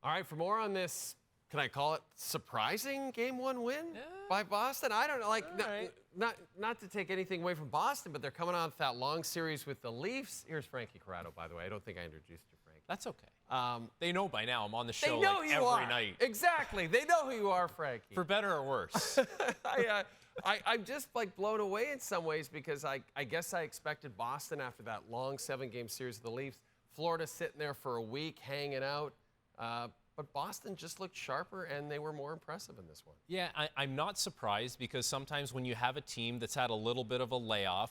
All right, for more on this, can I call it surprising Game 1 win by Boston? I don't know. Like, not to take anything away from Boston, but they're coming off that long series with the Leafs. Here's Frankie Corrado, by the way. I don't think I introduced you, Frankie. That's okay. They know by now I'm on the show they know like who every you are. night. Exactly. They know who you are, Frankie. For better or worse. I'm just like blown away in some ways because I guess I expected Boston after that long 7-game series of the Leafs. Florida sitting there for a week, hanging out. But Boston just looked sharper, and they were more impressive in this one. Yeah, I'm not surprised because sometimes when you have a team that's had a little bit of a layoff,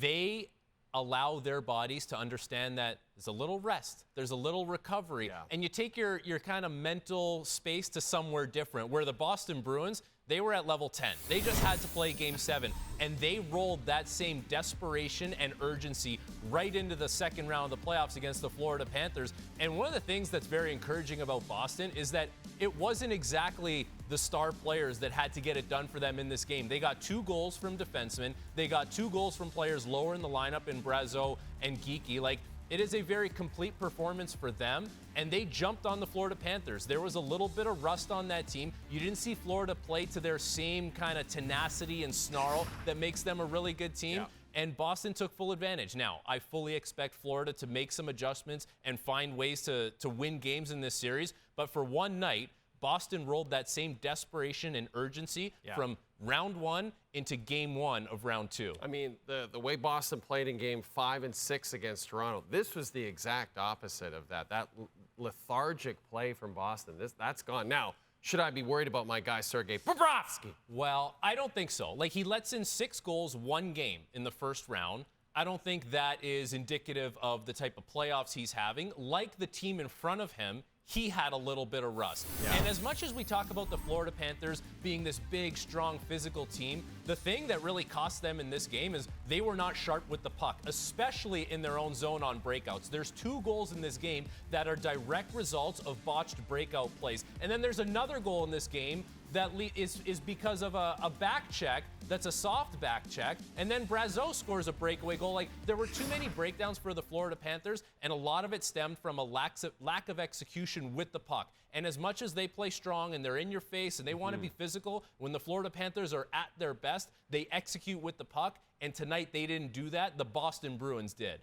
they allow their bodies to understand that there's a little rest, there's a little recovery, and you take your kind of mental space to somewhere different. Where the Boston Bruins, they were at level 10. They just had to play Game 7, and they rolled that same desperation and urgency right into the second round of the playoffs against the Florida Panthers. And one of the things that's very encouraging about Boston is that it wasn't exactly the star players that had to get it done for them in this game. They got 2 goals from defensemen. They got 2 goals from players lower in the lineup in Brazeau and Geekie. Like, it is a very complete performance for them, and they jumped on the Florida Panthers. There was a little bit of rust on that team. You didn't see Florida play to their same kind of tenacity and snarl that makes them a really good team, and Boston took full advantage. Now, I fully expect Florida to make some adjustments and find ways to win games in this series, but for one night, Boston rolled that same desperation and urgency from round 1 into Game 1 of round 2. I mean, the way Boston played in Game 5 and 6 against Toronto, this was the exact opposite of that. That lethargic play from Boston, that's gone. Now, should I be worried about my guy, Sergei Bobrovsky? Well, I don't think so. Like, he lets in 6 goals one game in the first round. I don't think that is indicative of the type of playoffs he's having. Like the team in front of him, he had a little bit of rust. And as much as we talk about the Florida Panthers being this big, strong, physical team, the thing that really cost them in this game is they were not sharp with the puck, especially in their own zone on breakouts. There's 2 goals in this game that are direct results of botched breakout plays. And then there's another goal in this game that is because of a back check that's a soft back check, and then Brazeau scores a breakaway goal. Like, there were too many breakdowns for the Florida Panthers, and a lot of it stemmed from a lack of execution with the puck. And as much as they play strong and they're in your face and they want to be physical, when the Florida Panthers are at their best, they execute with the puck, and tonight they didn't do that. The Boston Bruins did.